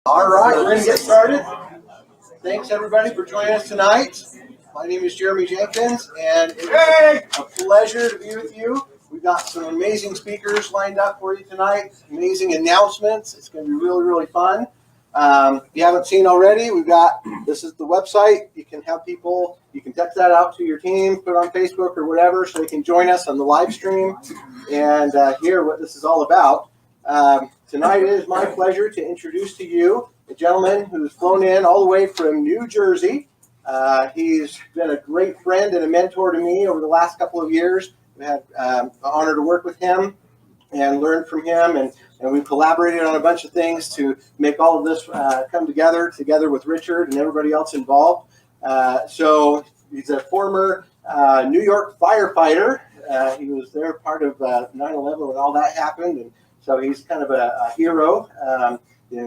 All right, we're going to get started. Thanks everybody for joining us tonight. My name is Jeremy Jenkins, and it's a pleasure to be with you. We've got some amazing speakers lined up for you tonight, amazing announcements. It's going to be really, really fun. If you haven't seen already, this is the website. You can have people, you can text that out to your team, put it on Facebook or whatever, so they can join us on the live stream and hear what this is all about. Tonight it is my pleasure to introduce to you a gentleman who's flown in all the way from New Jersey. He's been a great friend and a mentor to me over the last couple of years. We had the honor to work with him and learn from him, and we've collaborated on a bunch of things to make all of this come together with Richard and everybody else involved. So he's a former New York firefighter. He was there part of 9/11 when all that happened, and so he's kind of a hero.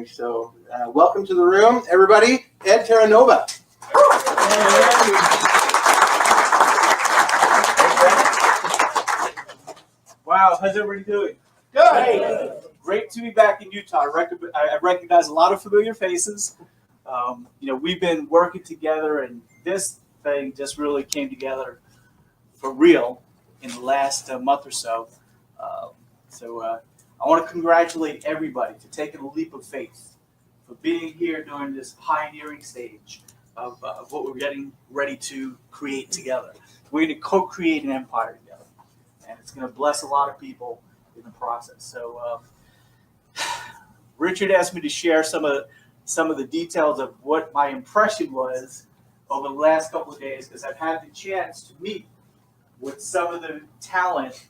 So welcome to the room, everybody. Ed Terranova. Wow, how's everybody doing? Good. Hey, great to be back in Utah. I recognize a lot of familiar faces. We've been working together, and this thing just really came together for real in the last month or so. I want to congratulate everybody for taking a leap of faith, for being here during this pioneering stage of what we're getting ready to create together. We're going to co-create an empire together, and it's going to bless a lot of people in the process. So Richard asked me to share some of the details of what my impression was over the last couple of days, because I've had the chance to meet with some of the talent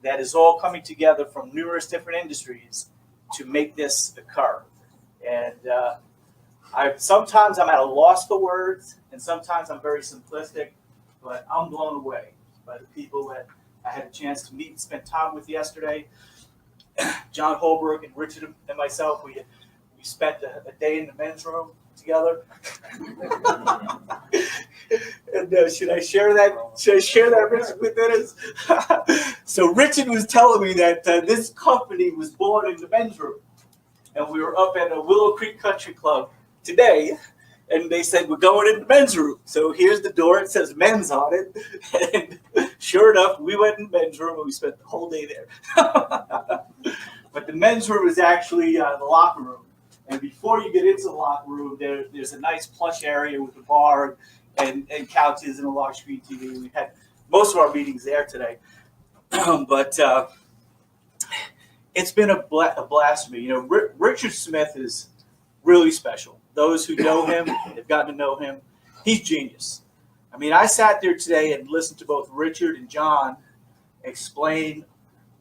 that is all coming together from numerous different industries to make this occur. And sometimes I'm at a loss for words, and sometimes I'm very simplistic, but I'm blown away by the people that I had a chance to meet and spend time with yesterday. John Holbrook and Richard and myself, we spent a day in the men's room together. And should I share that? Richard, with Dennis? So Richard was telling me that this company was born in the men's room, and we were up at a Willow Creek Country Club today, and they said we're going in the men's room. So here's the door; it says men's on it, and sure enough, we went in the men's room and we spent the whole day there. But the men's room is actually the locker room. And before you get into the locker room, there's a nice plush area with a bar and couches and a large screen TV. We had most of our meetings there today. But it's been a blast for me. Richard Smith is really special. Those who know him, have gotten to know him. He's genius. I mean, I sat there today and listened to both Richard and John explain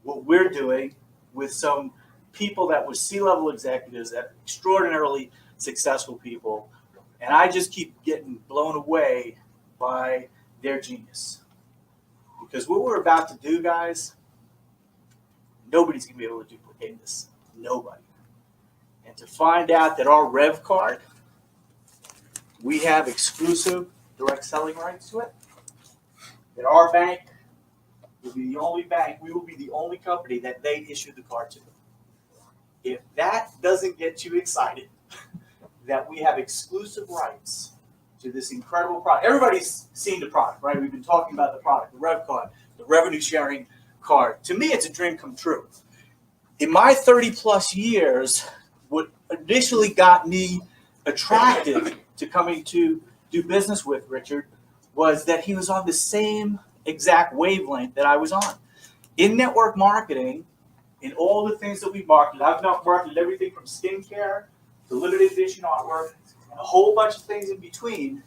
what we're doing with some people that were C-level executives, that extraordinarily successful people, and I just keep getting blown away by their genius. Because what we're about to do, guys, nobody's going to be able to duplicate this. Nobody. And to find out that our Revv card, we have exclusive direct selling rights to it, that our bank will be the only bank, we will be the only company that they issue the card to. If that doesn't get you excited, that we have exclusive rights to this incredible product. Everybody's seen the product, right? We've been talking about the product, the Revv card, the revenue sharing card. To me, it's a dream come true. In my 30 plus years, what initially got me attracted to coming to do business with Richard was that he was on the same exact wavelength that I was on. In network marketing, in all the things that we marketed, I've not marketed everything from skincare to limited edition artwork, and a whole bunch of things in between.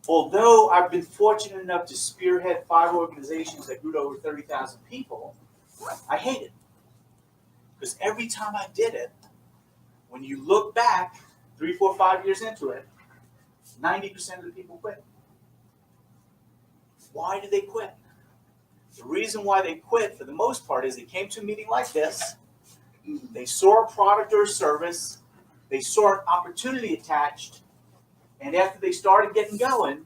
Although I've been fortunate enough to spearhead 5 organizations that grew to over 30,000 people, I hate it. Because every time I did it, when you look back 3, 4, 5 years into it, 90% of the people quit. Why did they quit? The reason why they quit, for the most part, is they came to a meeting like this, they saw a product or a service, they saw an opportunity attached, and after they started getting going,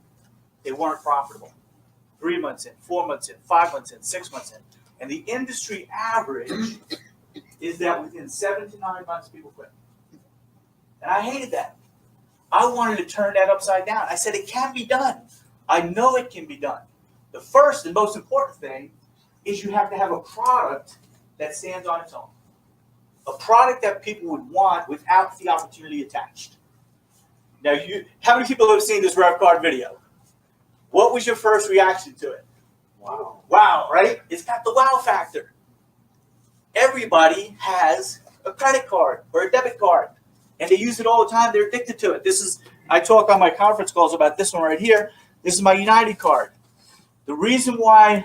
they weren't profitable. 3 months in, 4 months in, 5 months in, 6 months in. And the industry average is that within 7 to 9 months, people quit. And I hated that. I wanted to turn that upside down. I said, it can be done. I know it can be done. The first and most important thing is you have to have a product that stands on its own. A product that people would want without the opportunity attached. Now, how many people have seen this Revv card video? What was your first reaction to it? Wow. Wow, right? It's got the wow factor. Everybody has a credit card or a debit card, and they use it all the time. They're addicted to it. I talk on my conference calls about this one right here. This is my United card. The reason why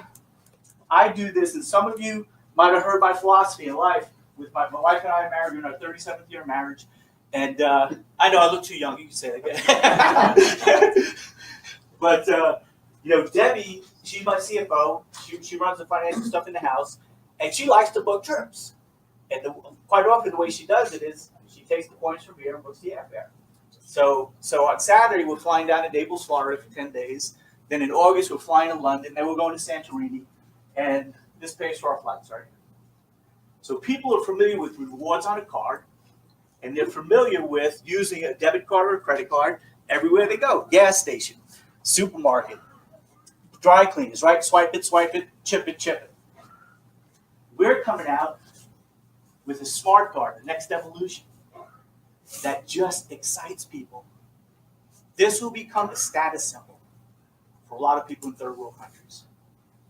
I do this, and some of you might have heard my philosophy in life. With my wife and I are married, we're in our 37th year of marriage, and I know I look too young. You can say that again. But Debbie, she's my CFO. She runs the financial stuff in the house, and she likes to book trips. And quite often, the way she does it is she takes the points from here and books the airfare. So on Saturday, we're flying down to Naples, Florida for 10 days. Then in August, we're flying to London. Then we're going to Santorini. And this pays for our flights, right? So people are familiar with rewards on a card, and they're familiar with using a debit card or a credit card everywhere they go. Gas station, supermarket, dry cleaners, right? Swipe it, chip it. We're coming out with a smart card, the next evolution, that just excites people. This will become a status symbol for a lot of people in third world countries.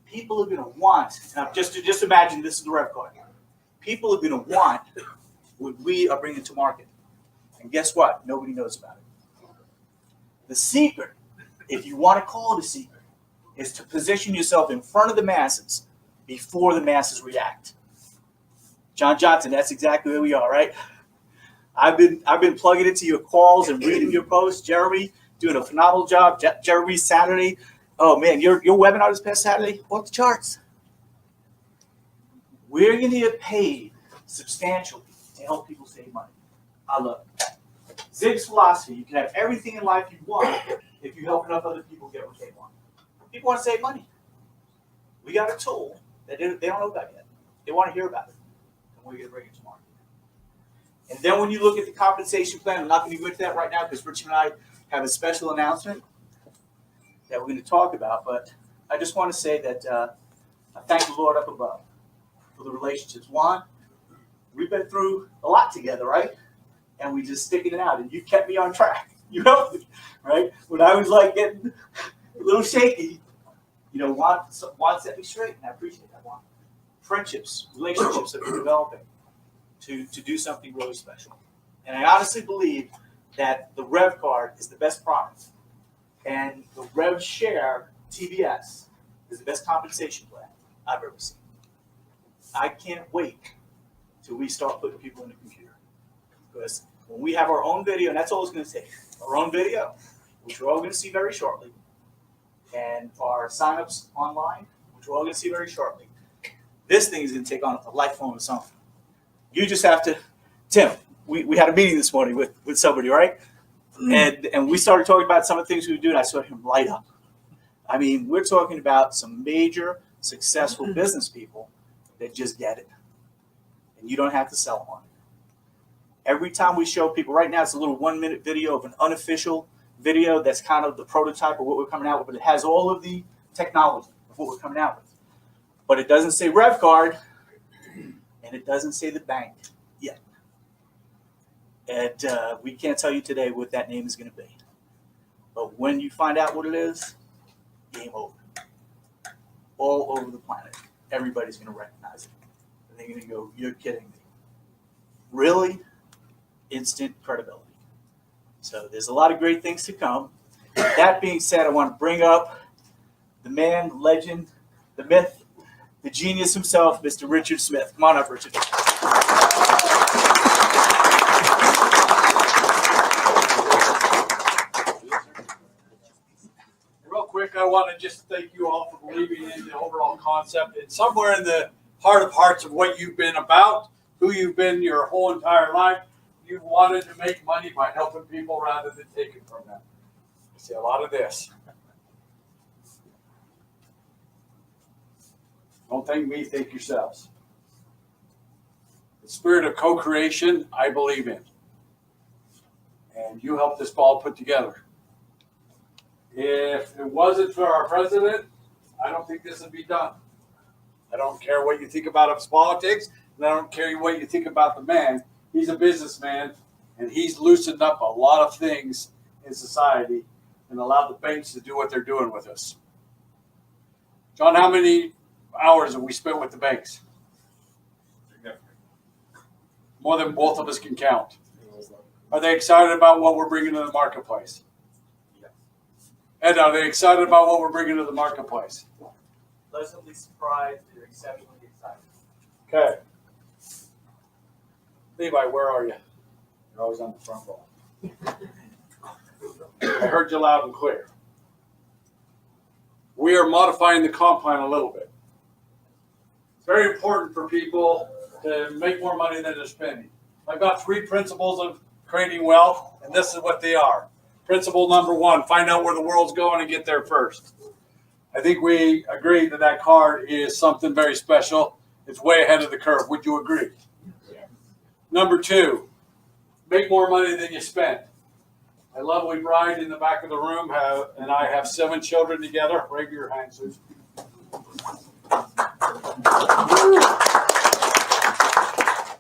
People are going to want, now just imagine this is the Revv card. People are going to want what we are bringing to market. And guess what? Nobody knows about it. The secret, if you want to call it a secret, is to position yourself in front of the masses before the masses react. John Johnson, that's exactly where we are, right? I've been plugging into your calls and reading your posts. Jeremy, doing a phenomenal job. Jeremy, Saturday. Oh, man, your webinar this past Saturday, off the charts. We're going to get paid substantially to help people save money. I love it. Zig's philosophy, you can have everything in life you want if you help enough other people get what they want. People want to save money. We got a tool that they don't know about yet. They want to hear about it. And we're going to bring it to market. And then when you look at the compensation plan, I'm not going to go into that right now because Richard and I have a special announcement that we're going to talk about. But I just want to say that I thank the Lord up above for the relationships. Juan, we've been through a lot together, right? And we just sticking it out. And you kept me on track, right? When I was like getting a little shaky, Juan set me straight, and I appreciate that, Juan. Friendships, relationships that we're developing to do something really special. And I honestly believe that the Revv card is the best product. And the Revv Share TBS is the best compensation plan I've ever seen. I can't wait till we start putting people in the computer. Because when we have our own video, and that's all it's going to take, our own video, which we're all going to see very shortly, and our signups online, which we're all going to see very shortly, this thing is going to take on a life form of its own. You just have to, Tim, we had a meeting this morning with somebody, right? And we started talking about some of the things we would do, and I saw him light up. I mean, we're talking about some major successful business people that just get it. And you don't have to sell them on it. Every time we show people, right now it's a little 1-minute video of an unofficial video that's kind of the prototype of what we're coming out with, but it has all of the technology of what we're coming out with. But it doesn't say Revv card, and it doesn't say the bank yet. And we can't tell you today what that name is going to be. But when you find out what it is, game over. All over the planet, everybody's going to recognize it. And they're going to go, you're kidding me. Really? Instant credibility. So there's a lot of great things to come. That being said, I want to bring up the man, the legend, the myth, the genius himself, Mr. Richard Smith. Come on up, Richard. Real quick, I want to just thank you all for believing in the overall concept. It's somewhere in the heart of hearts of what you've been about, who you've been your whole entire life. You've wanted to make money by helping people rather than taking from them. I see a lot of this. Don't thank me, thank yourselves. The spirit of co-creation, I believe in. and you helped this all put together. If it wasn't for our president, I don't think this would be done. I don't care what you think about his politics, and I don't care what you think about the man. He's a businessman, and he's loosened up a lot of things in society and allowed the banks to do what they're doing with us. John, how many hours have we spent with the banks? More than both of us can count. Are they excited about what we're bringing to the marketplace? Yes. Ed, are they excited about what we're bringing to the marketplace? Pleasantly surprised. They're exceptionally excited. Okay. Levi, where are you? You're always on the front row. I heard you loud and clear. We are modifying the comp plan a little bit. It's very important for people to make more money than they're spending. I've got 3 principles of creating wealth, and this is what they are. Principle number 1, find out where the world's going and get there first. I think we agree that that card is something very special. It's way ahead of the curve. Would you agree? Yeah. Number 2, make more money than you spend. My lovely bride in the back of the room and I have 7 children together. Wave your hand, Susan.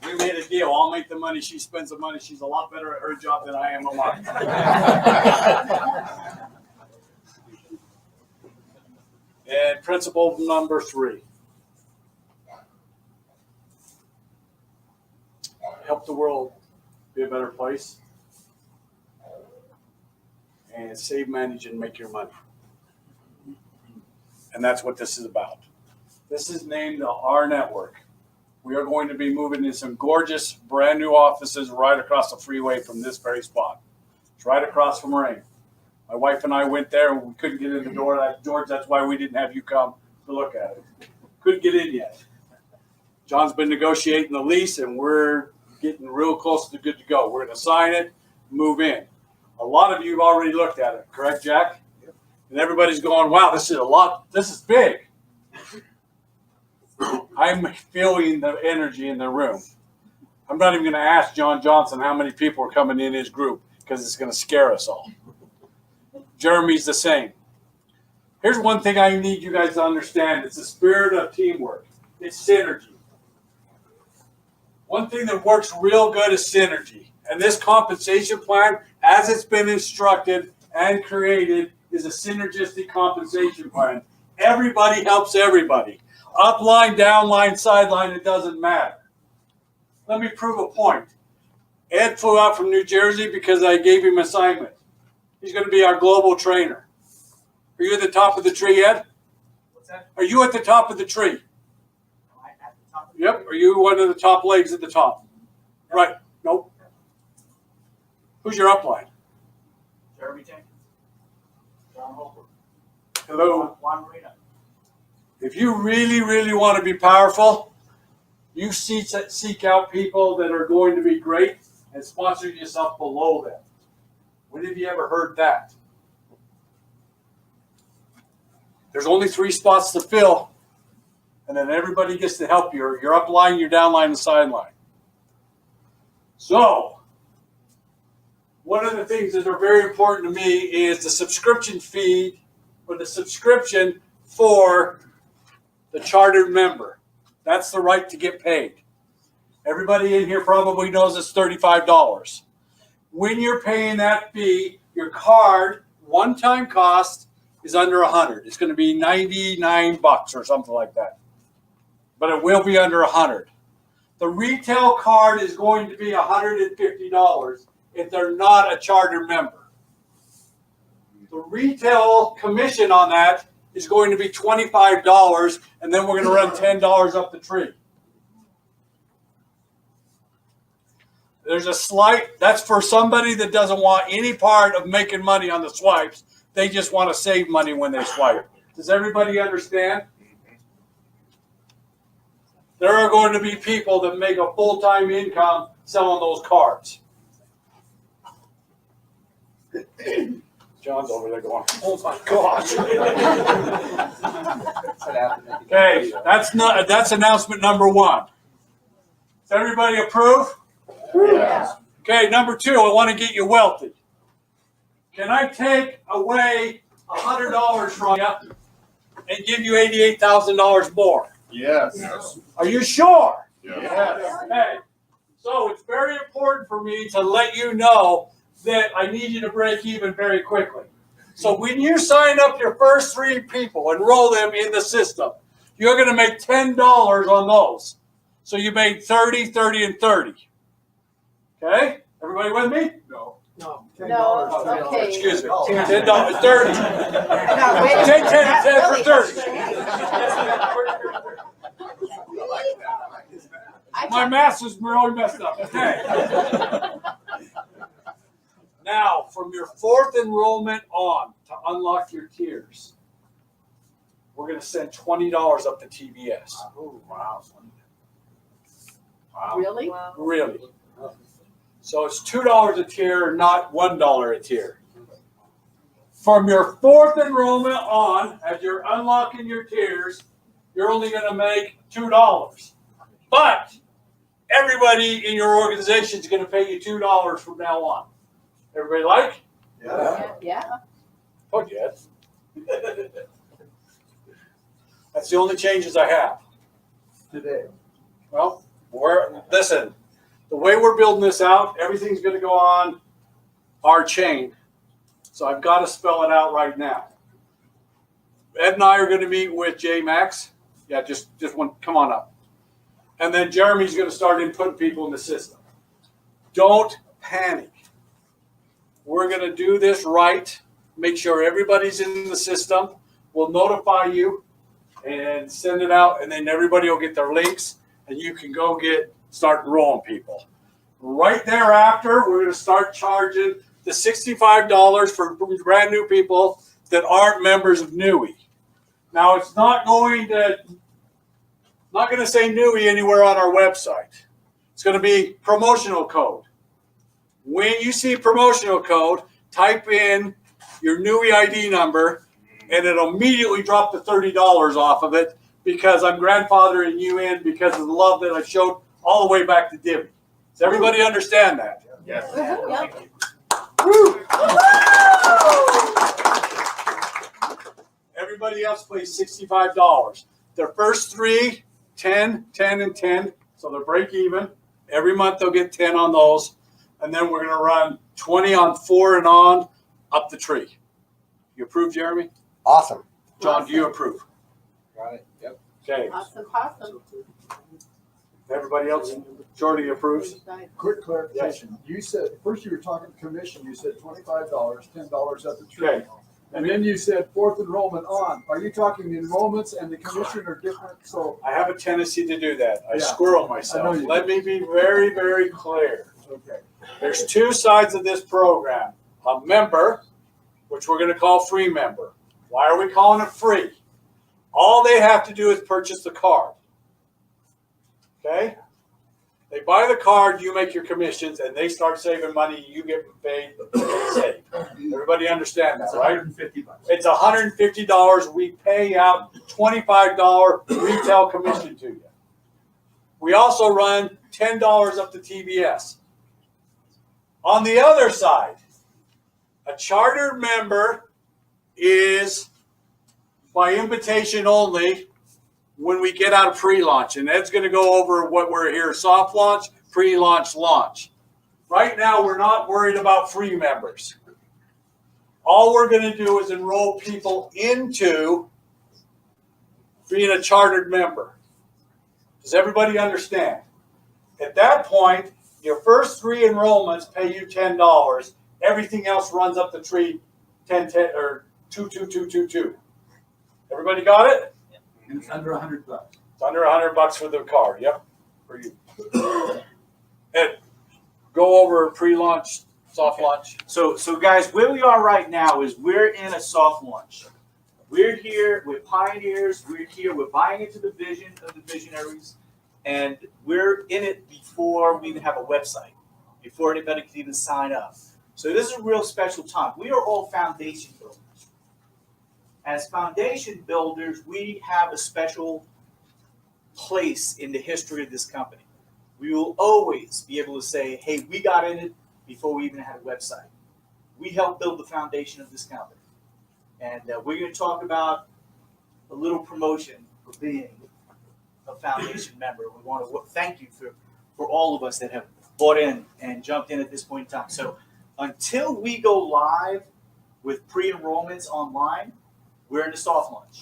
We made a deal. I'll make the money. She spends the money. She's a lot better at her job than I am at mine. And principle number 3. Help the world be a better place. And save, manage, and make your money. And that's what this is about. This is named our network. We are going to be moving in some gorgeous brand new offices right across the freeway from this very spot. It's right across from Rain. My wife and I went there and we couldn't get in the door. George, that's why we didn't have you come to look at it. Couldn't get in yet. John's been negotiating the lease and we're getting real close to good to go. We're going to sign it, move in. A lot of you have already looked at it, correct, Jack? Yep. And everybody's going, wow, this is a lot. This is big. I'm feeling the energy in the room. I'm not even going to ask John Johnson how many people are coming in his group because it's going to scare us all. Jeremy's the same. Here's one thing I need you guys to understand. It's the spirit of teamwork. It's synergy. One thing that works real good is synergy. And this compensation plan, as it's been instructed and created, is a synergistic compensation plan. Everybody helps everybody. Upline, downline, sideline, it doesn't matter. Let me prove a point. Ed flew out from New Jersey because I gave him an assignment. He's going to be our global trainer. Are you at the top of the tree, Ed? What's that? Are you at the top of the tree? Am I at the top of the Yep. Are you one of the top legs at the top? No. Right. Nope. Who's your upline? Jeremy Jenkins. John Holbrook. Hello. Juan Marina. If you really, really want to be powerful, you seek out people that are going to be great and sponsor yourself below them. When have you ever heard that? There's only 3 spots to fill, and then everybody gets to help you. Your upline, your downline, and sideline. So, one of the things that are very important to me is the subscription fee or the subscription for the chartered member. That's the right to get paid. Everybody in here probably knows it's $35. When you're paying that fee, your card, one-time cost, is under $100. It's going to be $99 or something like that. But it will be under $100. The retail card is going to be $150 if they're not a charter member. The retail commission on that is going to be $25, and then we're going to run $10 up the tree. There's a slight, that's for somebody that doesn't want any part of making money on the swipes. They just want to save money when they swipe. Does everybody understand? There are going to be people that make a full-time income selling those cards. John's over there going, oh my gosh. Okay, that's announcement number 1. Does everybody approve? Yes. Okay, number 2, I want to get you wealthy. can I take away $100 from you and give you $88,000 more? Yes. Are you sure? Yes. Okay. So it's very important for me to let you know that I need you to break even very quickly. So when you sign up your first 3 people, enroll them in the system, you're going to make $10 on those. So you made 30, 30, and 30. Okay? Everybody with me? No. No, Okay. okay. Excuse me. Oh. $10, 30. Now, wait a Take 10 minute, that and 10 for really 30. I My math is really messed up. Okay. Now, from your 4th enrollment on to unlock your tiers, we're going to send $20 up to TBS. Oh, wow. Really? Really. So it's $2 a tier, not $1 a tier. From your 4th enrollment on, as you're unlocking your tiers, you're only going to make $2. But everybody in your organization is going to pay you $2 from now on. Everybody like? Yeah. Yeah. Oh, yes. That's the only changes I have. Today. Well, listen, the way we're building this out, everything's going to go on our chain. So I've got to spell it out right now. Ed and I are going to meet with J Max. Yeah, just one. Come on up. And then Jeremy's going to start inputting people in the system. Don't panic. We're going to do this right. Make sure everybody's in the system. We'll notify you and send it out, and then everybody will get their links, and you can go start enrolling people. Right thereafter, we're going to start charging the $65 for brand new people that aren't members of NUI. Now, it's not going to say NUI anywhere on our website. It's going to be promotional code. When you see promotional code, type in your NUI ID number, and it'll immediately drop the $30 off of it because I'm grandfathering you in because of the love that I showed all the way back to Divvy. Does everybody understand that? Yes. Yep. Woo! Everybody else pays $65. Their first 3, 10, 10, and 10, so they're break even. Every month they'll get 10 on those. And then we're going to run 20 on 4 and on up the tree. You approve, Jeremy? Awesome. John, do you approve? Got it. Yep. Okay. Awesome. Everybody else? Jordy approves? Quick clarification. You said, first you were talking commission, you said $25, $10 at the tree. Okay. And then you said 4th enrollment on. Are you talking the enrollments and the commission are different? So, I have a tendency to do that. I Yeah. squirrel I myself. know you Let me be very, very clear. okay. There's 2 sides of this program. A member, which we're going to call free member. Why are we calling it free? All they have to do is purchase the card. Okay? They buy the card, you make your commissions, and they start saving money, you get paid, they save. Everybody understand that, right? $150. It's $150. We pay out $25 retail commission to you. We also run $10 up to TBS. On the other side, a chartered member is by invitation only when we get out of pre-launch. And Ed's going to go over what we're here, soft launch, pre-launch, launch. Right now, we're not worried about free members. All we're going to do is enroll people into being a chartered member. Does everybody understand? At that point, your first 3 enrollments pay you $10. Everything else runs up the tree 10, 10 or 2, 2, 2, 2, 2. Everybody got it? And it's under $100. It's under $100 for the card. Yep, for you. Ed, go over pre-launch, soft launch. So guys, where we are right now is we're in a soft launch. We're here, we're pioneers, we're here, we're buying into the vision of the visionaries, and we're in it before we even have a website, before anybody can even sign up. So this is a real special time. We are all foundation builders. As foundation builders, we have a special place in the history of this company. We will always be able to say, hey, we got in it before we even had a website. we helped build the foundation of this company. And we're going to talk about a little promotion for being a foundation member. We want to thank you for all of us that have bought in and jumped in at this point in time. So until we go live with pre-enrollments online, we're in the soft launch.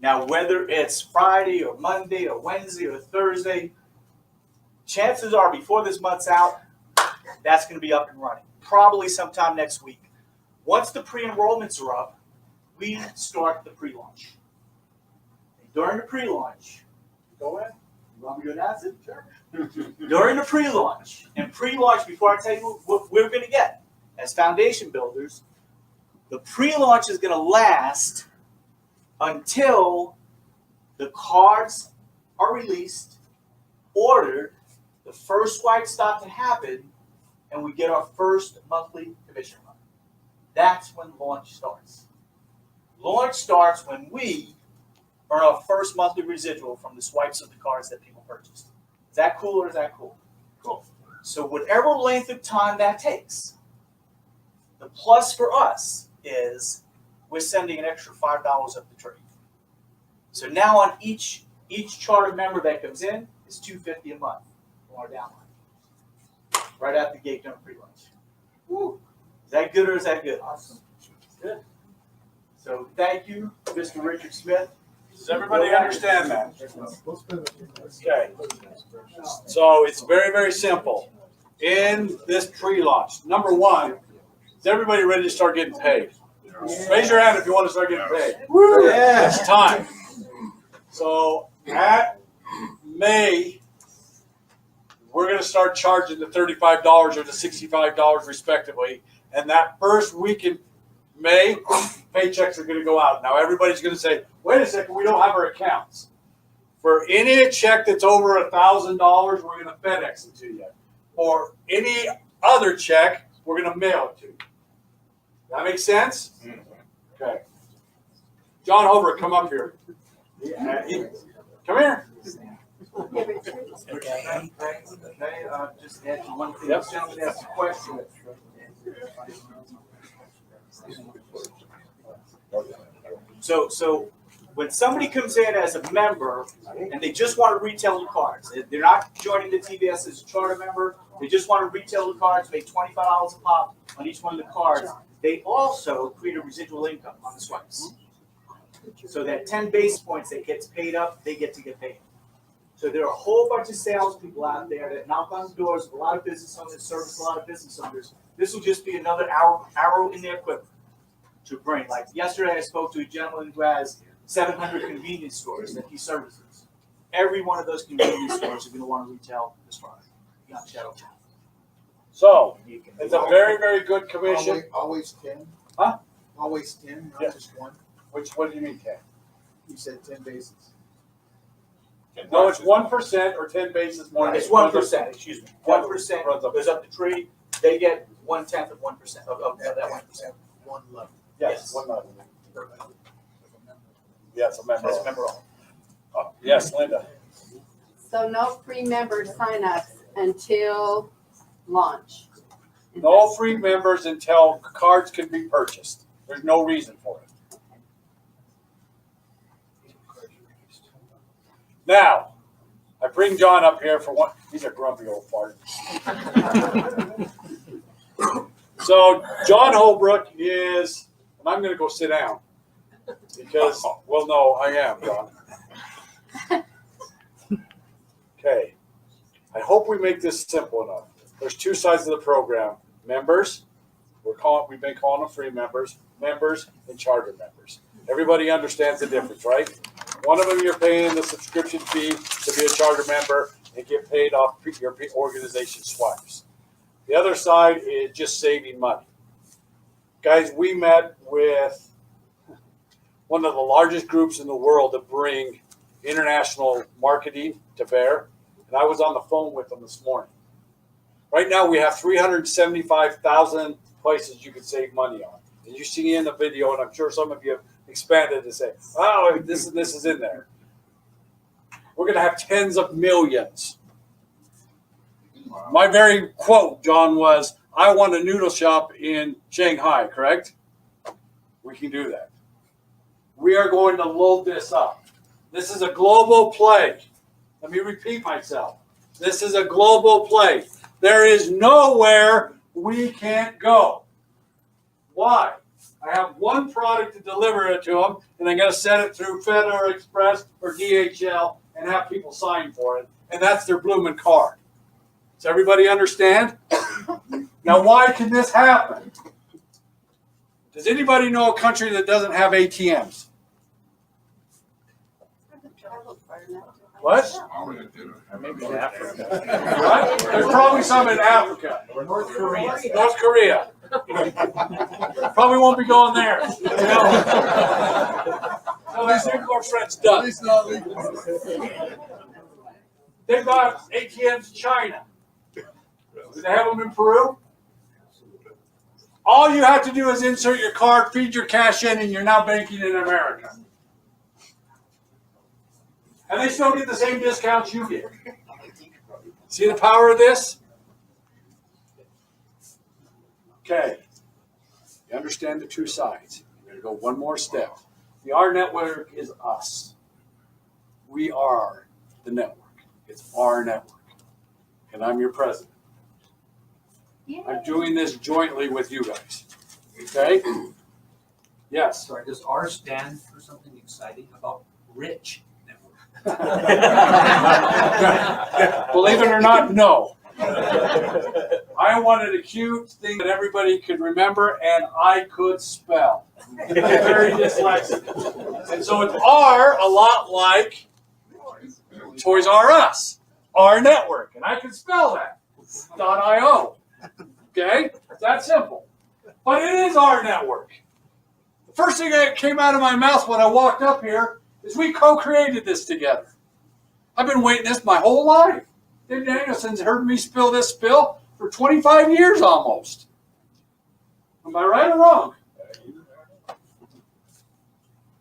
Now, whether it's Friday or Monday or Wednesday or Thursday, chances are before this month's out, that's going to be up and running. Probably sometime next week. Once the pre-enrollments are up, we start the pre-launch. During the pre-launch, go ahead. You want me to announce it? Sure. During the pre-launch, and pre-launch, before I tell you what we're going to get as foundation builders, the pre-launch is going to last until the cards are released, ordered, the first swipes start to happen, and we get our first monthly commission run. That's when launch starts. Launch starts when we earn our first monthly residual from the swipes of the cards that people purchased. Is that cool or is that cool? Cool. So whatever length of time that takes, the plus for us is we're sending an extra $5 up the tree. So now on each charter member that comes in is $250 a month from our downline. Right out the gate during pre-launch. Woo! Is that good or is that good? Awesome. Good. So thank you, Mr. Richard Smith. Does everybody understand that? Okay. So it's very, very simple. In this pre-launch, number one, is everybody ready to start getting paid? Raise your hand if you want to start getting paid. Yeah. It's time. So at May, we're going to start charging the $35 or the $65 respectively. And that first week in May, paychecks are going to go out. Now everybody's going to say, wait a second, we don't have our accounts. For any check that's over $1,000, we're going to FedEx it to you. For any other check, we're going to mail it to you. That makes sense? Okay. John Holbrook, come up here. Come here. Okay, just add one thing. Yep. This gentleman asked a question. So when somebody comes in as a member and they just want to retail the cards, they're not joining the TBS as a charter member, they just want to retail the cards, make $25 a pop on each one of the cards, they also create a residual income on the swipes. So that 10 basis points that gets paid up, they get to get paid. So there are a whole bunch of salespeople out there that knock on the doors of a lot of business owners, service a lot of business owners. This will just be another arrow in their quiver to bring. Like yesterday, I spoke to a gentleman who has 700 convenience stores that he services. Every one of those convenience stores are going to want to retail this product. Beyond Shadow. So it's a very, very good commission. Always 10? Huh? Always 10, not Yeah. just one? What do you mean 10? You said 10 basis. No, it's 1% or 10 basis points. It's 1%. Excuse me. 1% goes up the tree. They get 1/10 of 1% of that 1%. One level. Yes, one level. Yes, a member. As a member only. Yes, Linda. So no free member signups until launch. No free members until cards can be purchased. There's no reason for it. Now, I bring John up here for one. He's a grumpy old fart. So John Holbrook is, and I'm going to go sit down because, well, no, I am, John. Okay. I hope we make this simple enough. There's two sides of the program. Members, we've been calling them free members, and charter members. Everybody understands the difference, right? One of them you're paying the subscription fee to be a charter member and get paid off your organization swipes. The other side is just saving money. Guys, we met with one of the largest groups in the world that bring international marketing to bear, and I was on the phone with them this morning. Right now we have 375,000 places you can save money on. And you see in the video, and I'm sure some of you have expanded to say, oh, this is in there. We're going to have tens of millions. My very quote, John, was, I want a noodle shop in Shanghai, correct? We can do that. We are going to load this up. This is a global play. Let me repeat myself. This is a global play. There is nowhere we can't go. Why? I have one product to deliver it to them, and I'm going to send it through FedEx Express or DHL and have people sign for it, and that's their blooming card. Does everybody understand? Now, why can this happen? Does anybody know a country that doesn't have ATMs? What? Maybe in Africa. Right? There's probably some in Africa. North Korea. North Korea. Probably won't be going there. No, these nuclear threats At done. least not legal. They've got ATMs in China. Do they have them in Peru? All you have to do is insert your card, feed your cash in, and you're now banking in America. And they still get the same discounts you get. See the power of this? Okay. You understand the two sides. We're going to go one more step. The R network is us. We are the network. It's our network. And I'm your president. I'm doing this jointly with you guys. Okay? Yes. Sorry, does R stand for something exciting about rich network? Believe it or not, no. I wanted a cute thing that everybody could remember and I could spell. Very dyslexic. And so it's R, a lot like Toys R Us, R network. And I can spell that. .io. Okay? It's that simple. But it is our network. The first thing that came out of my mouth when I walked up here is we co-created this together. I've been waiting this my whole life. Dave Danielson's heard me spill this spill for 25 years almost. Am I right or wrong?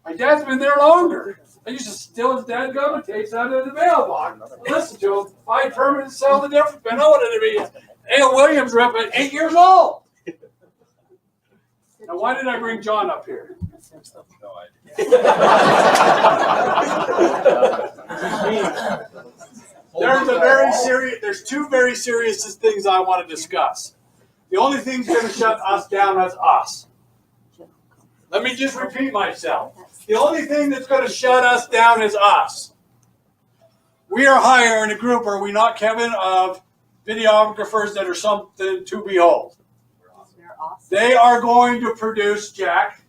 My dad's been there longer. I used to steal his dadgum tapes out of the mailbox. Listen to him. Fight permanent, sell the difference. I know what it'd be. A.L. Williams rep at 8 years old. Now, why did I bring John up here? No idea. There's two very serious things I want to discuss. The only thing that's going to shut us down is us. Let me just repeat myself. The only thing that's going to shut us down is us. We are hiring a group, are we not, Kevin, of videographers that are something to behold. They are going to produce, Jack,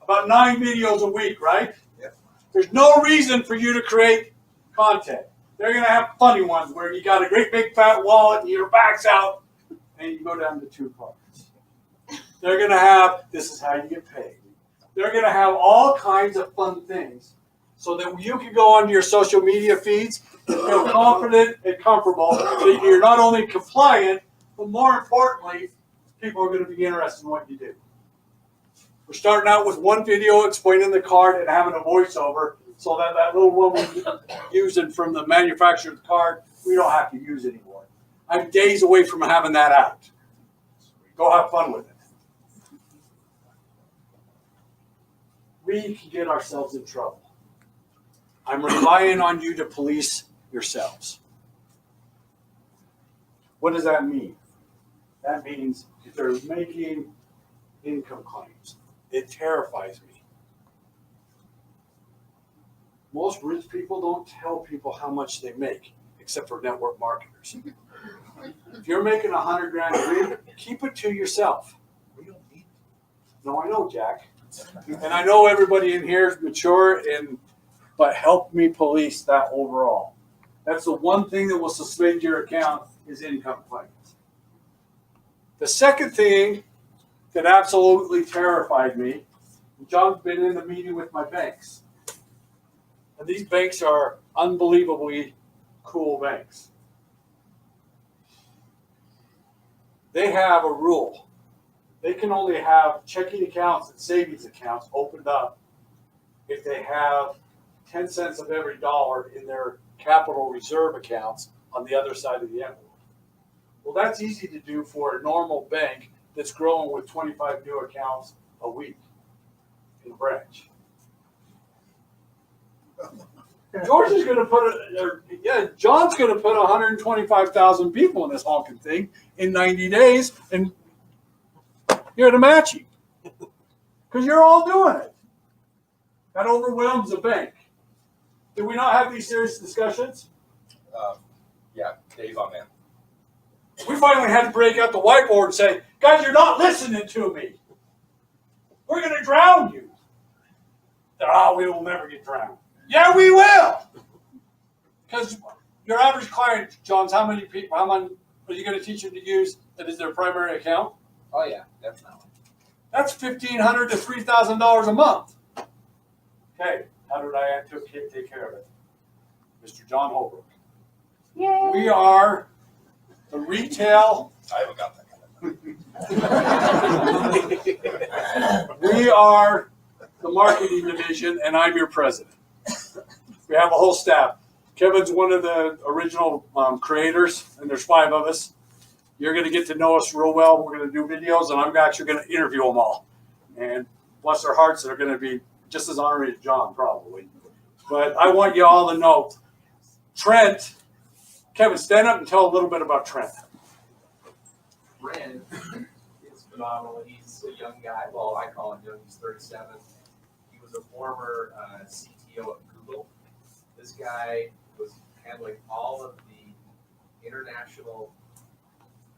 about 9 videos a week, right? Yep. There's no reason for you to create content. They're going to have funny ones where you got a great big fat wallet and your back's out and you go down to 2 parts. They're going to have, this is how you get paid. They're going to have all kinds of fun things so that you can go onto your social media feeds and feel confident and comfortable that you're not only compliant, but more importantly, people are going to be interested in what you do. We're starting out with one video explaining the card and having a voiceover so that that little woman using from the manufacturer of the card, we don't have to use anymore. I'm days away from having that out. Go have fun with it. We can get ourselves in trouble. I'm relying on you to police yourselves. What does that mean? That means if they're making income claims, it terrifies me. Most rich people don't tell people how much they make, except for network marketers. If you're making $100 grand a week, keep it to yourself. No, I know, Jack. And I know everybody in here is mature, but help me police that overall. That's the one thing that will suspend your account is income claims. The second thing that absolutely terrified me, John's been in the meeting with my banks. And these banks are unbelievably cool banks. They have a rule. They can only have checking accounts and savings accounts opened up if they have 10 cents of every dollar in their capital reserve accounts on the other side of the envelope. Well, that's easy to do for a normal bank that's growing with 25 new accounts a week in a branch. George is going to put John's going to put 125,000 people in this honking thing in 90 days, and you're going to match him because you're all doing it. That overwhelms the bank. Do we not have these serious discussions? Yeah, Dave on that. We finally had to break out the whiteboard and say, guys, you're not listening to me. We're going to drown you. We will never get drowned. Yeah, we will. Because your average client, Johns, how many are you going to teach them to use that is their primary account? Oh yeah, definitely. That's $1,500 to $3,000 a month. Okay, how did I take care of it? Mr. John Holbrook. Yay. We are the retail. I haven't got that. We are the marketing division, and I'm your president. We have a whole staff. Kevin's one of the original creators, and there's 5 of us. You're going to get to know us real well. We're going to do videos, and I'm actually going to interview them all. And bless their hearts, they're going to be just as honorary as John, probably. But I want you all to know, Trent, Kevin, stand up and tell a little bit about Trent. Brent is phenomenal. He's a young guy. Well, I call him young. He's 37. He was a former CTO at Google. This guy was handling all of the international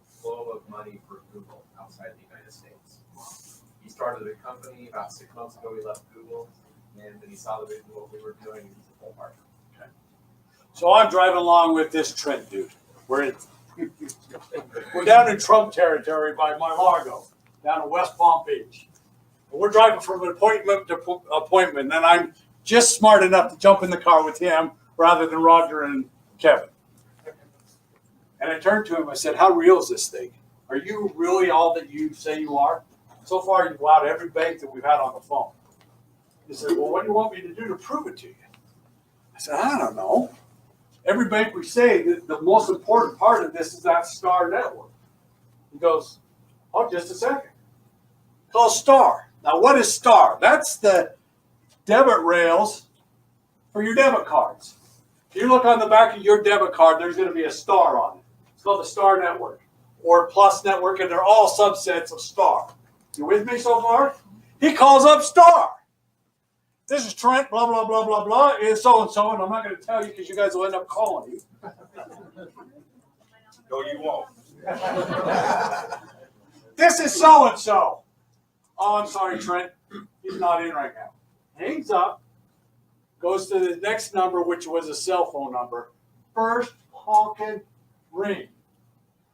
flow of money for Google outside the United States. He started a company about 6 months ago. He left Google, and then he saw the vision of what we were doing, and he's a full partner. Okay. So I'm driving along with this Trent dude. We're down in Trump territory by Mar-a-Lago, down in West Palm Beach. And we're driving from appointment to appointment, and I'm just smart enough to jump in the car with him rather than Roger and Kevin. And I turned to him, I said, how real is this thing? Are you really all that you say you are? So far, you've wowed every bank that we've had on the phone. He said, well, what do you want me to do to prove it to you? I said, I don't know. Every bank we say, the most important part of this is that STAR network. He goes, oh, just a second. Call STAR. Now, what is STAR? That's the debit rails for your debit cards. If you look on the back of your debit card, there's going to be a star on it. It's called the STAR network or Plus network, and they're all subsets of STAR. You with me so far? He calls up STAR. This is Trent, blah, blah, blah, blah, blah, is so-and-so, and I'm not going to tell you because you guys will end up calling you. No, you won't. This is so-and-so. Oh, I'm sorry, Trent. He's not in right now. Hangs up, goes to the next number, which was a cell phone number. First honking ring.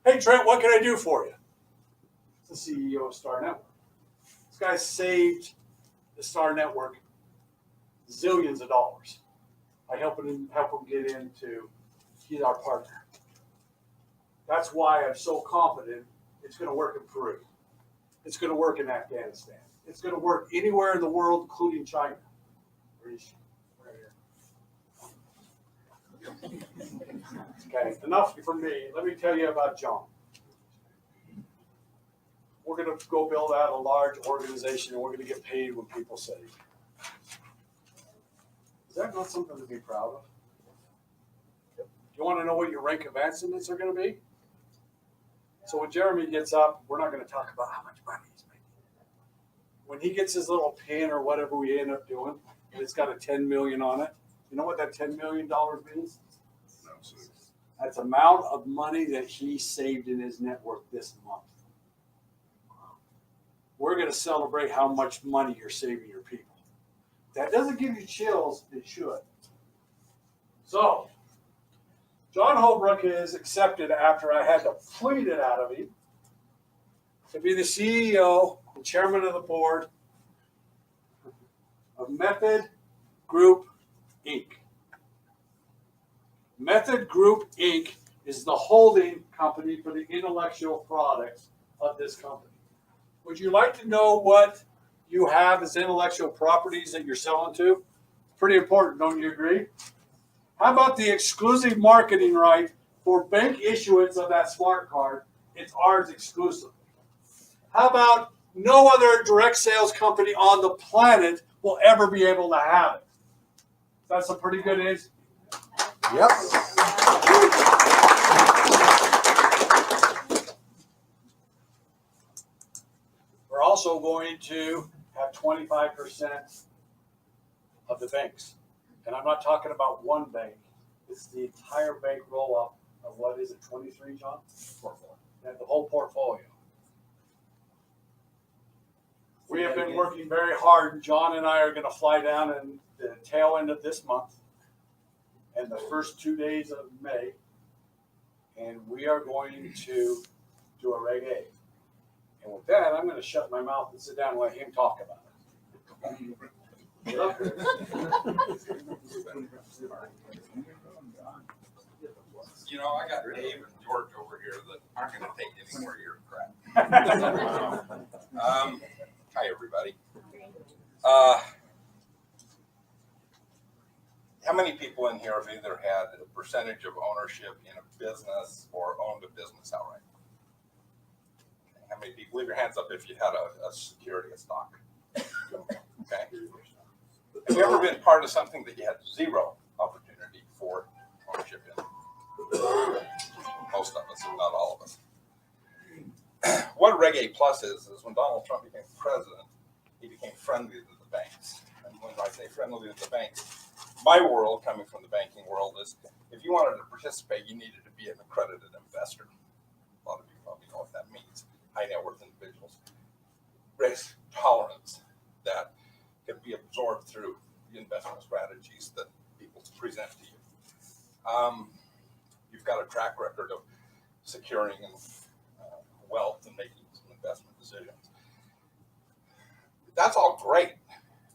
Hey, Trent, what can I do for you? It's the CEO of Star Network. This guy saved the Star Network zillions of dollars. I help him get into, he's our partner. That's why I'm so confident it's going to work in Peru. It's going to work in Afghanistan. It's going to work anywhere in the world, including China. Right here. Okay, enough from me. Let me tell you about John. We're going to go build out a large organization, and we're going to get paid when people say it. Is that not something to be proud of? You want to know what your rank advancements are going to be? So when Jeremy gets up, we're not going to talk about how much money he's making. When he gets his little pin or whatever we end up doing, and it's got a $10 million on it, you know what that $10 million means? That's the amount of money that he saved in his network this month. We're going to celebrate how much money you're saving your people. That doesn't give you chills, it should. So, John Holbrook is accepted after I had to plead it out of him to be the CEO and chairman of the board of Method Group, Inc. Method Group, Inc. is the holding company for the intellectual products of this company. Would you like to know what you have as intellectual properties that you're selling to? Pretty important, don't you agree? How about the exclusive marketing right for bank issuance of that smart card It's ours exclusively. How about no other direct sales company on the planet will ever be able to have it? That's a pretty good answer. Yep. We're also going to have 25% of the banks. And I'm not talking about one bank. It's the entire bank roll-up of what is it, 23, John? Portfolio. Yeah, the whole portfolio. We have been working very hard. John and I are going to fly down in the tail end of this month and the first 2 days of May. And we are going to do a Reg A. And with that, I'm going to shut my mouth and sit down and let him talk about it. You know, I got Dave and George over here that aren't gonna take any more of your crap. Hi, everybody. How many people in here have either had a percentage of ownership in a business or owned a business outright? How many people? Leave your hands up if you had a security, a stock. Okay. Have you ever been part of something that you had zero opportunity for ownership in? Most of us, if not all of us. What Reg A Plus is when Donald Trump became president, he became friendly to the banks. And when I say friendly to the banks, my world, coming from the banking world, is if you wanted to participate, you needed to be an accredited investor. A lot of you probably know what that means. High net worth individuals. Risk tolerance that can be absorbed through the investment strategies that people present to you. You've got a track record of securing and wealth and making some investment decisions. That's all great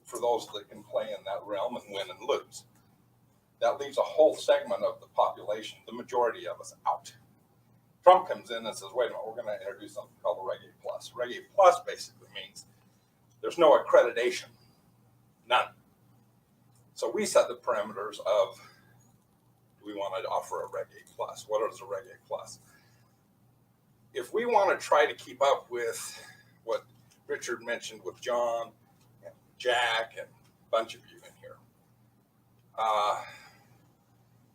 for those that can play in that realm and win and lose. That leaves a whole segment of the population, the majority of us, out. Trump comes in and says, wait a minute, we're going to introduce something called the Reg A Plus. Reg A Plus basically means there's no accreditation, none. So we set the parameters of, do we want to offer a Reg A Plus? What is a Reg A Plus? If we want to try to keep up with what Richard mentioned with John and Jack and a bunch of you in here,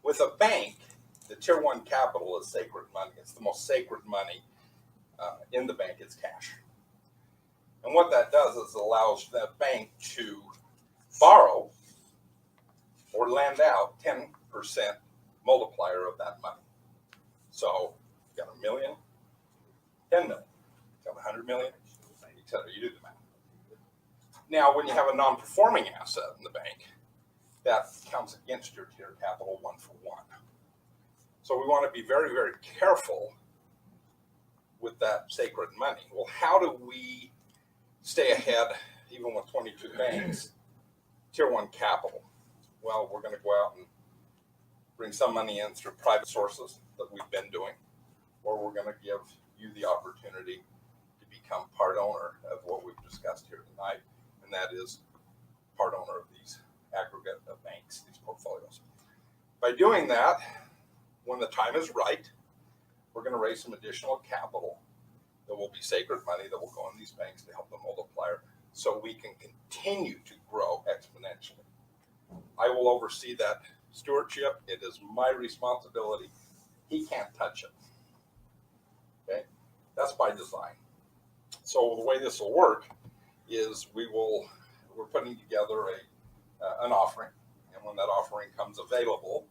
with a bank, the tier one capital is sacred money. It's the most sacred money in the bank. It's cash. And what that does is it allows that bank to borrow or lend out 10% multiplier of that money. So you got $1 million, 10 million, you got 100 million, etc. You do the math. Now, when you have a non-performing asset in the bank, that counts against your tier capital 1 for 1. So we want to be very, very careful with that sacred money. Well, how do we stay ahead, even with 22 banks, tier one capital? Well, we're going to go out and bring some money in through private sources that we've been doing, or we're going to give you the opportunity to become part owner of what we've discussed here tonight, and that is part owner of these aggregate of banks, these portfolios. By doing that, when the time is right, we're going to raise some additional capital that will be sacred money that will go in these banks to help the multiplier so we can continue to grow exponentially. I will oversee that stewardship. It is my responsibility. He can't touch it. Okay? That's by design. So the way this will work is we're putting together an offering, and when that offering comes available,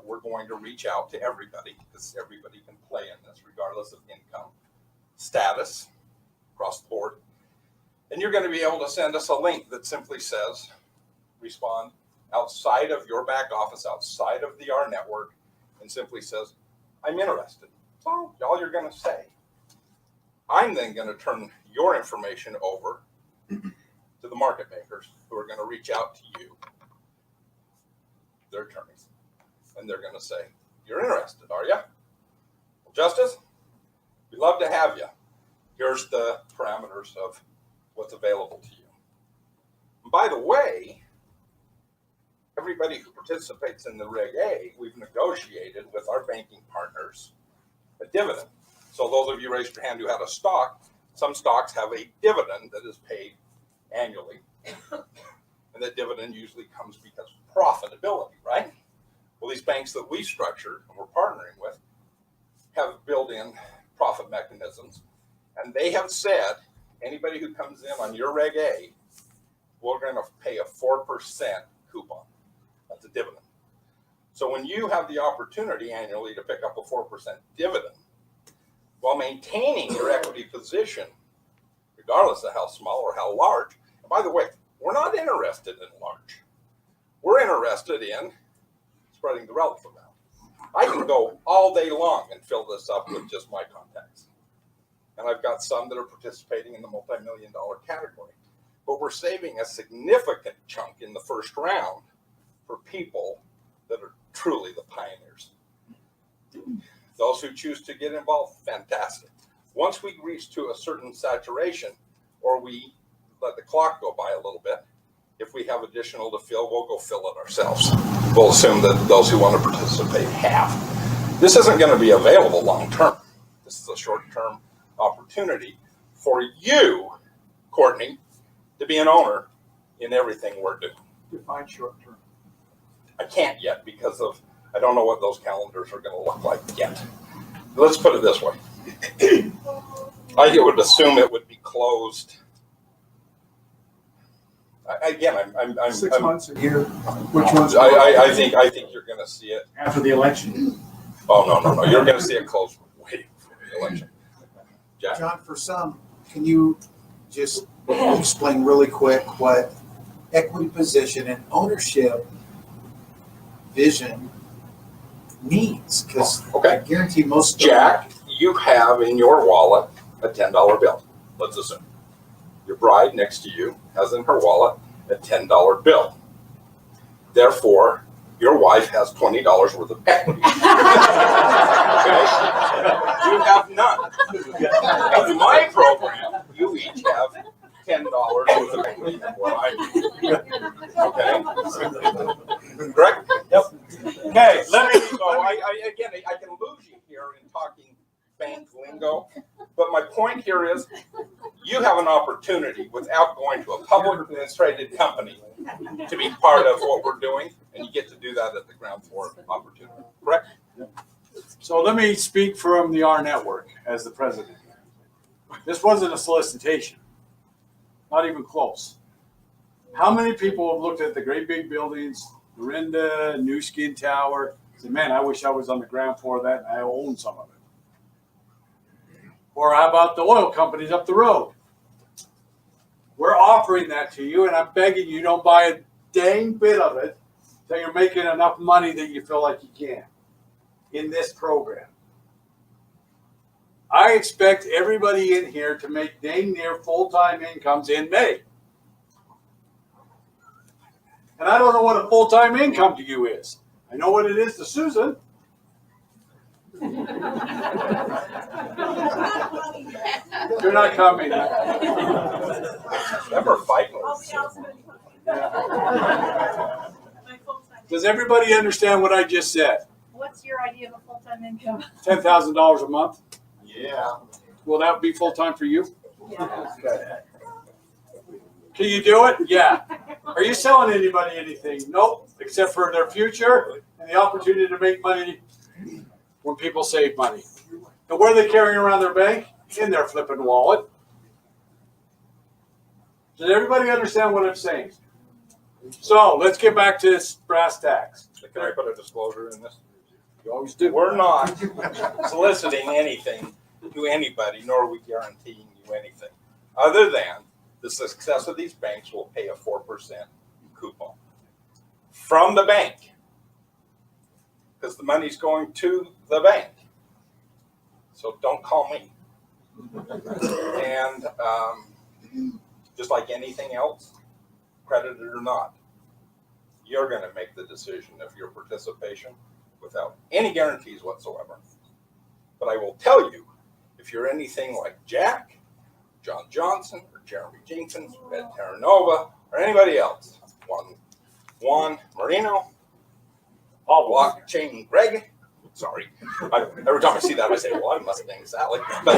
we're going to reach out to everybody, because everybody can play in this regardless of income, status, across the board. And you're going to be able to send us a link that simply says, respond outside of your back office, outside of the R network, and simply says, I'm interested. That's all you're going to say. I'm then going to turn your information over to the market makers who are going to reach out to you, their attorneys, and they're going to say, you're interested, are you? Well, Justice, we'd love to have you. Here's the parameters of what's available to you. And by the way, everybody who participates in the Reg A, we've negotiated with our banking partners a dividend. So those of you raised your hand who had a stock, some stocks have a dividend that is paid annually. And that dividend usually comes because of profitability, right? Well, these banks that we structured and we're partnering with have built in profit mechanisms. And they have said, anybody who comes in on your Reg A, we're going to pay a 4% coupon. That's a dividend. So when you have the opportunity annually to pick up a 4% dividend while maintaining your equity position, regardless of how small or how large, and by the way, we're not interested in large. We're interested in spreading the relative amount. I can go all day long and fill this up with just my contacts. And I've got some that are participating in the multi-million-dollar category. But we're saving a significant chunk in the first round for people that are truly the pioneers. Those who choose to get involved, fantastic. Once we reach to a certain saturation, or we let the clock go by a little bit, if we have additional to fill, we'll go fill it ourselves. We'll assume that those who want to participate have. This isn't going to be available long term. This is a short-term opportunity for you, Courtney, to be an owner in everything we're doing. Define short term. I can't yet because I don't know what those calendars are going to look like yet. Let's put it this way. I would assume it would be closed. Again, I'm 6 months, a year. Which one's? I think you're going to see it after the election. Oh no! You're going to see it closed way before the election. Jack? John, for some, can you just explain really quick what equity position and ownership vision means? Because I guarantee most Jack, you have in your wallet a $10 bill. Let's assume your bride next to you has in her wallet a $10 bill. Therefore, your wife has $20 worth of equity. Okay? You have none. In my program, you each have $10 worth of equity. Okay? Correct? Yep. Okay, let me go. I can lose you here in talking bank lingo, but my point here is you have an opportunity without going to a publicly traded company to be part of what we're doing, and you get to do that at the ground floor opportunity. Correct? So let me speak from the R Network as the president. This wasn't a solicitation, not even close. How many people have looked at the great big buildings, Dorinda, New Skin Tower, said, man, I wish I was on the ground floor of that and I own some of it? Or how about the oil companies up the road? We're offering that to you, and I'm begging you don't buy a dang bit of it until you're making enough money that you feel like you can in this program. I expect everybody in here to make dang near full-time incomes in May. And I don't know what a full-time income to you is. I know what it is to Susan. You're not coming. Never fighting. Does everybody understand what I just said? What's your idea of a full-time income? $10,000 a month? Yeah. Will that be full-time for you? Yeah. Okay. Can you do it? Yeah. Are you selling anybody anything? Nope, except for their future and the opportunity to make money when people save money. And where are they carrying around their bank? In their flipping wallet. Does everybody understand what I'm saying? So let's get back to this brass tacks. Can I put a disclosure in this? You always do. We're not soliciting anything to anybody, nor are we guaranteeing you anything, other than the success of these banks will pay a 4% coupon from the bank, because the money's going to the bank. So don't call me. And just like anything else, credited or not, you're going to make the decision of your participation without any guarantees whatsoever. But I will tell you, if you're anything like Jack, John Johnson, or Jeremy Jenkins, or Ed Terranova, or anybody else, Juan Marino, Paul Blockchain Greg, Sorry. Every time I see that, I say, well, I'm Mustang Sally. But,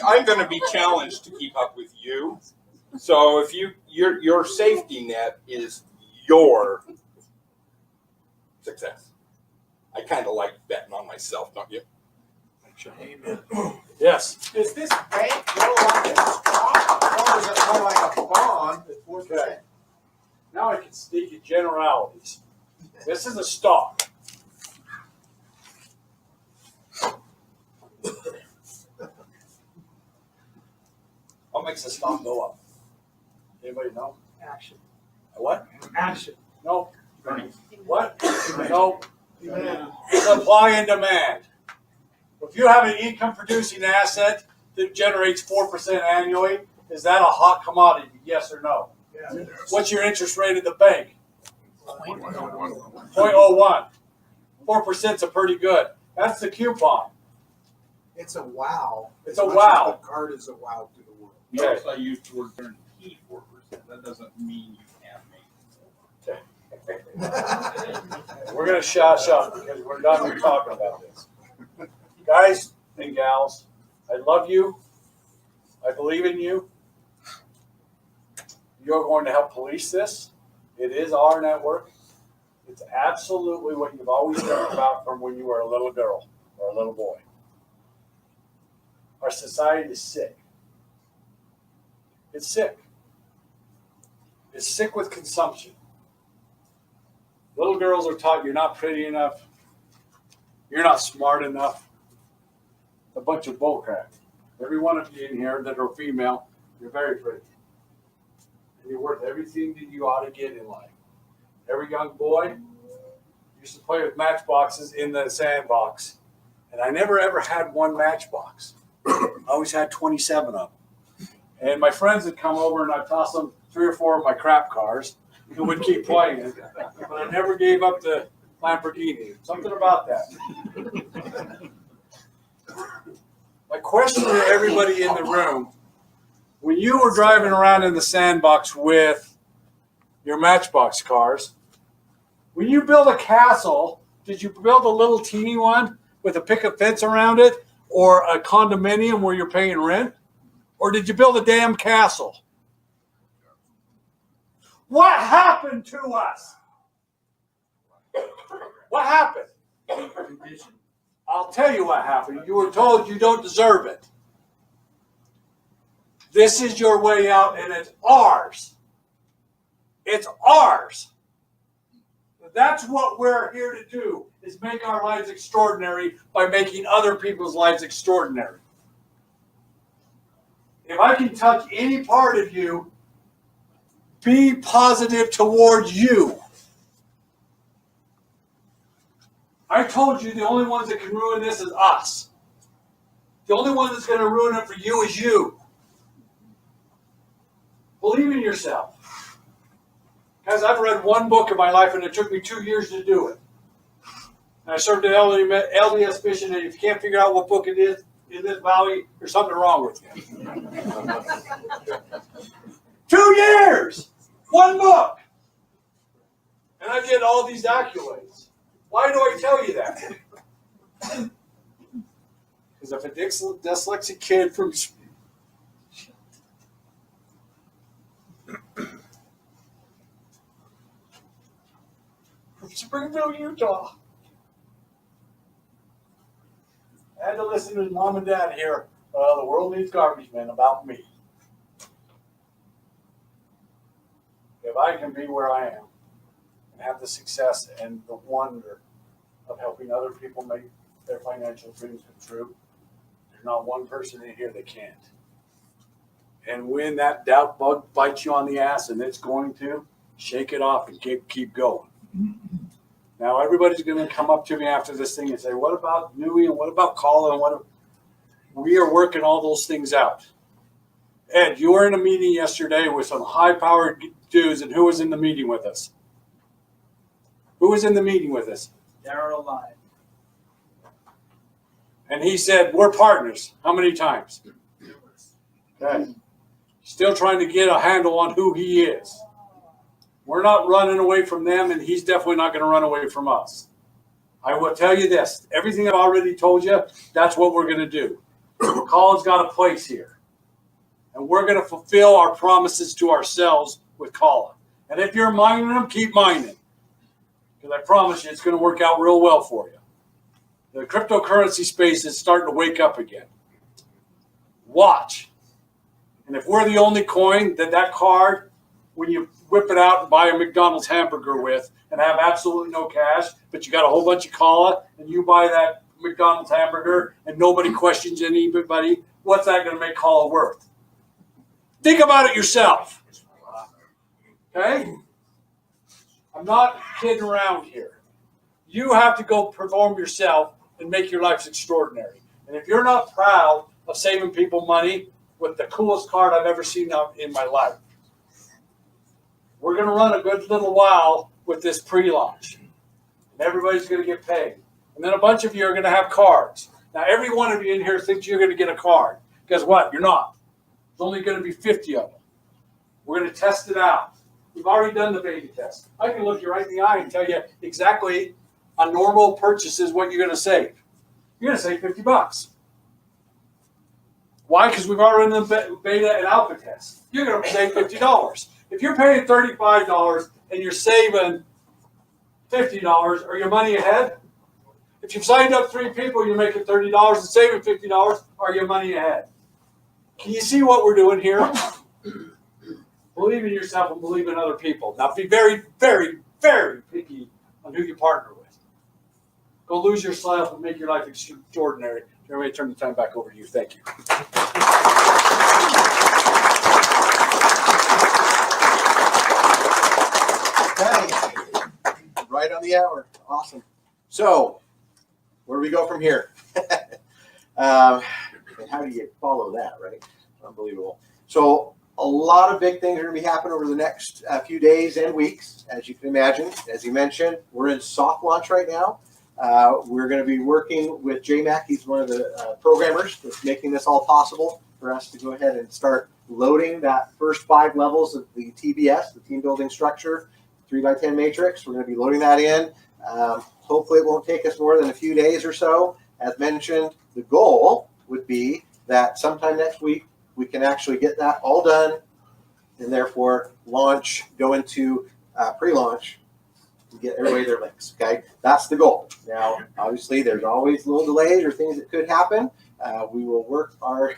I'm going to be challenged to keep up with you. So if your safety net is your success. I kind of like betting on myself, don't you? Amen. Yes. Does this bank go like a stock or is it more like a bond at 4%? Okay. Now I can speak in generalities. This is a stock. What makes a stock go up? Anybody know? Action. A what? Action. No. What? No. Supply and demand. If you have an income producing asset that generates 4% annually, is that a hot commodity? Yes or no? Yeah. What's your interest rate at the bank? 0.01. 4% is pretty good. That's the coupon. It's a wow. It's a As much wow. as the card is a wow to the world. Notice I used the word guaranteed 4%. That doesn't mean you can't make it. We're going to shut because we're done talking about this. Guys and gals, I love you. I believe in you. You're going to help police this. It is our network. It's absolutely what you've always dreamt about from when you were a little girl or a little boy. Our society is sick. It's sick. It's sick with consumption. Little girls are taught you're not pretty enough. You're not smart enough. A bunch of bullcrap. Every one of you in here that are female, you're very pretty. And you're worth everything that you ought to get in life. Every young boy used to play with matchboxes in the sandbox. And I never ever had one matchbox. I always had 27 of them. And my friends would come over and I'd toss them 3 or 4 of my crap cars and would keep playing. But I never gave up the Lamborghini. Something about that. My question to everybody in the room, when you were driving around in the sandbox with your matchbox cars, when you build a castle, did you build a little teeny one with a picket fence around it or a condominium where you're paying rent? Or did you build a damn castle? What happened to us? What happened? I'll tell you what happened. You were told you don't deserve it. This is your way out, and it's ours. It's ours. That's what we're here to do, is make our lives extraordinary by making other people's lives extraordinary. If I can touch any part of you, be positive towards you. I told you the only ones that can ruin this is us. The only one that's going to ruin it for you is you. Believe in yourself. Guys, I've read one book in my life and it took me 2 years to do it. And I served an LDS mission, and if you can't figure out what book it is in this valley, there's something wrong with you. 2 years! One book! And I get all these accolades. Why do I tell you that? Because if a dyslexic kid from Springfield, Utah, I had to listen to his mom and dad hear, the world needs garbage men about me. If I can be where I am and have the success and the wonder of helping other people make their financial dreams come true, there's not one person in here that can't. And when that doubt bug bites you on the ass, and it's going to, shake it off and keep going. Now everybody's going to come up to me after this thing and say, what about Nui and what about Colin? We are working all those things out. Ed, you were in a meeting yesterday with some high-powered dudes, and who was in the meeting with us? Who was in the meeting with us? Daryl Lyon. And he said, we're partners. How many times? Okay. Still trying to get a handle on who he is. We're not running away from them, and he's definitely not going to run away from us. I will tell you this. Everything I've already told you, that's what we're going to do. Colin's got a place here. And we're going to fulfill our promises to ourselves with Colin. And if you're mining them, keep mining. Because I promise you, it's going to work out real well for you. The cryptocurrency space is starting to wake up again. Watch. And if we're the only coin that card, when you whip it out and buy a McDonald's hamburger with and have absolutely no cash, but you got a whole bunch of cola and you buy that McDonald's hamburger and nobody questions anybody, what's that going to make cola worth? Think about it yourself. Okay? I'm not kidding around here. You have to go perform yourself and make your life extraordinary. And if you're not proud of saving people money with the coolest card I've ever seen in my life, we're going to run a good little while with this pre-launch. And everybody's going to get paid. And then a bunch of you are going to have cards. Now, every one of you in here thinks you're going to get a card. Guess what? You're not. There's only going to be 50 of them. We're going to test it out. We've already done the beta test. I can look you right in the eye and tell you exactly on normal purchases what you're going to save. You're going to save $50. Why? Because we've already done the beta and alpha test. You're going to save $50. If you're paying $35 and you're saving $50, are your money ahead? If you've signed up 3 people, you're making $30 and saving $50, are your money ahead? Can you see what we're doing here? Believe in yourself and believe in other people. Now be very, very, very picky on who you partner with. Go lose yourself and make your life extraordinary. Jeremy, turn the time back over to you. Thank you. Okay. Right on the hour. Awesome. So, where do we go from here? And how do you follow that, right? Unbelievable. So, a lot of big things are going to be happening over the next few days and weeks, as you can imagine. As you mentioned, we're in soft launch right now. We're going to be working with JMac. He's one of the programmers that's making this all possible for us to go ahead and start loading that first 5 levels of the TBS, the team building structure, 3x10 matrix. We're going to be loading that in. Hopefully it won't take us more than a few days or so. As mentioned, the goal would be that sometime next week we can actually get that all done and therefore launch, go into pre-launch, and get everybody their links, okay? That's the goal. Now, obviously, there's always little delays or things that could happen. We will work our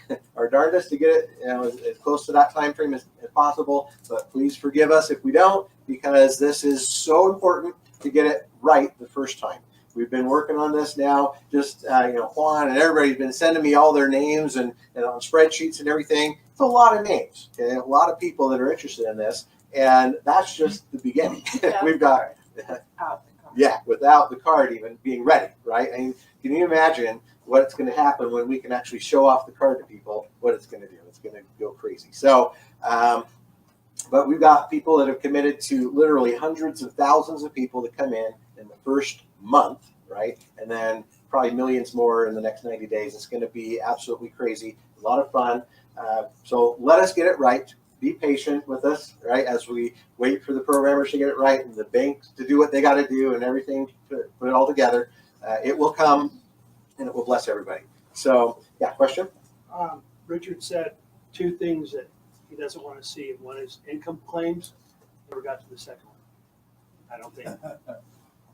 darndest to get it as close to that time frame as possible, but please forgive us if we don't, because this is so important to get it right the first time. We've been working on this now, just, Juan and everybody's been sending me all their names and on spreadsheets and everything. It's a lot of names, okay? A lot of people that are interested in this, and that's just the beginning. We've got, without the card even being ready, right? I mean, can you imagine what's going to happen when we can actually show off the card to people, what it's going to do? It's going to go crazy. So, but we've got people that have committed to literally hundreds of thousands of people to come in the first month, right? And then probably millions more in the next 90 days. It's going to be absolutely crazy, a lot of fun. So let us get it right. Be patient with us, right, as we wait for the programmers to get it right and the banks to do what they got to do and everything to put it all together. It will come and it will bless everybody. So, yeah, question? Richard said 2 things that he doesn't want to see. One is income claims. Never got to the second one. I don't think.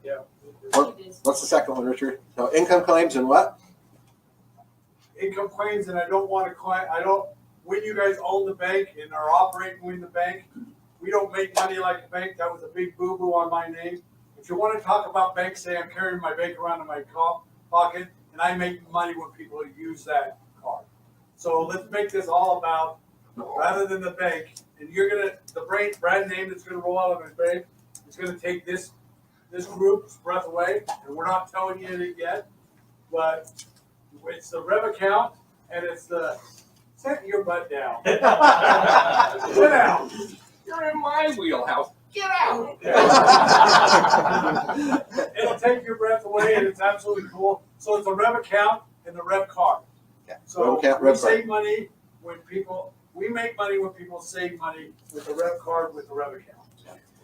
Yeah. What's the second one, Richard? So income claims and what? Income claims, and I don't want to claim. When you guys own the bank and are operating in the bank, we don't make money like a bank. That was a big boo-boo on my name. If you want to talk about banks, say I'm carrying my bank around in my pocket, and I make money when people use that card. So let's make this all about, rather than the bank, and the brand name that's going to roll out of the bank is going to take this group's breath away, and we're not telling you it yet, but it's the Revv account, and it's the sit your butt down. Sit down. You're in my wheelhouse. Get out. It'll take your breath away, and it's absolutely cool. So it's a Revv account and the Revv card. Yeah. So Revv account, we Revv save card. money when people We make money when people save money with the Revv card, with the Revv account.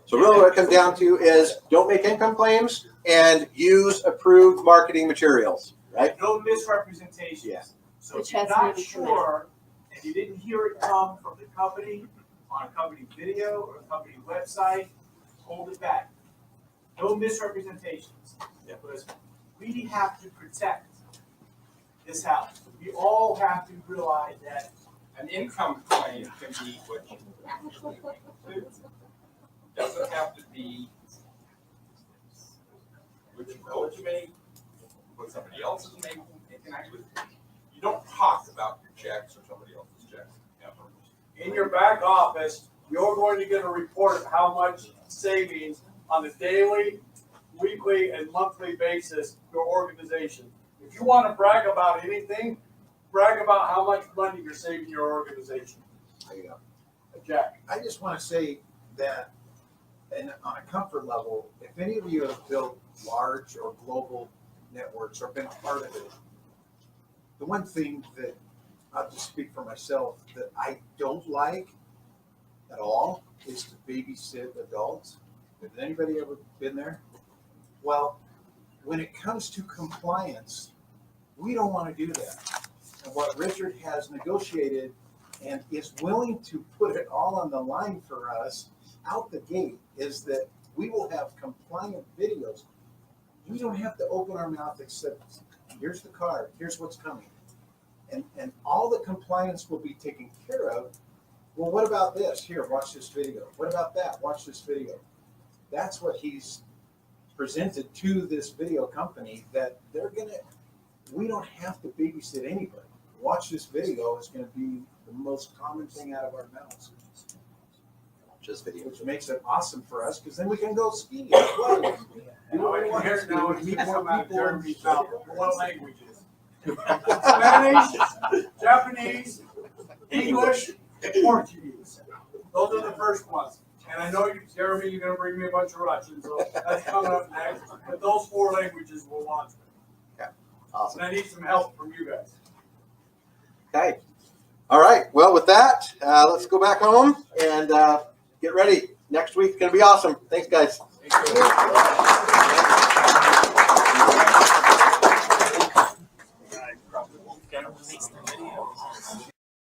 So really what it comes down to is don't make income claims and use approved marketing materials, right? No misrepresentations. Yeah. So Which if you're has not to be sure and you didn't hear it come from the company on a company video or a company website, hold it back. No misrepresentations. Because we have to protect this house. We all have to realize that An income claim can be what doesn't have to be what you make, what somebody else is making. It can actually, you don't talk about your checks or somebody else's checks ever. In your back office, you're going to get a report of how much savings on a daily, weekly, and monthly basis your organization. If you want to brag about anything, brag about how much money you're saving your organization. There you go. Jack. I just want to say that, and on a comfort level, if any of you have built large or global networks or been a part of it, the one thing that I'll just speak for myself that I don't like at all is to babysit adults. Has anybody ever been there? Well, when it comes to compliance, we don't want to do that. And what Richard has negotiated and is willing to put it all on the line for us out the gate is that we will have compliant videos. We don't have to open our mouth except, here's the card, here's what's coming. And all the compliance will be taken care of. Well, what about this? Here, watch this video. What about that? Watch this video. That's what he's presented to this video company, that they're gonna, we don't have to babysit anybody. Watch this video is gonna be the most common thing out of our mouths. Just video. Which makes it awesome for us, because then we can go ski and play. Now I can hear it now, it's gonna come out of Jeremy's mouth. What languages? Spanish, Japanese, English, and Portuguese. Those are the first ones. And I know you, Jeremy, you're gonna bring me a bunch of Russian, so that's coming up next. But those 4 languages will launch me. Awesome. And I need some help from you guys. Okay. All right. Well, with that, let's go back home and get ready. Next week's going to be awesome. Thanks, guys. Thank you.